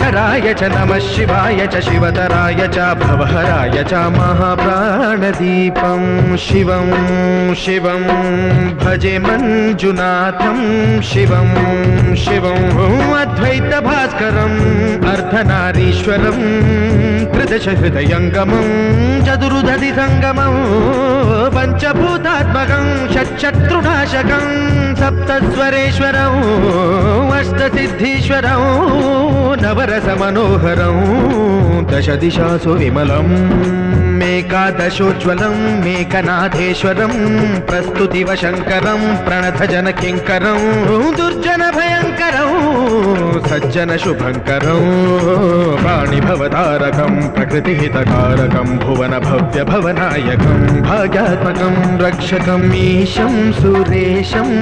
शङ्कराय च नमः शिवाय च शिवतराय च भवहराय च महाप्राणदीपं शिवं शिवं भजे मञ्जुनाथं शिवं शिवं अद्वैतभास्करम् अर्धनारीश्वरं त्रिदशहृदयङ्गमं चतुर्दधिसङ्गमं पञ्चभूतात्मकं षट्शत्रुनाशकं सप्तस्वरेश्वरं अष्टसिद्धीश्वरं नवरसमनोहरं दशदिशासु विमलं मेकादशोज्ज्वलं मेकनाथेश्वरं प्रस्तुतिव शङ्करं प्रणतजनकिङ्करं दुर्जनभयङ्करं सज्जनशुभङ्करं वाणिभवतारकं प्रकृतिहितकारकं भुवनभव्यभवनायकं भाग्यात्मकं रक्षकम् ईशं सुरेशं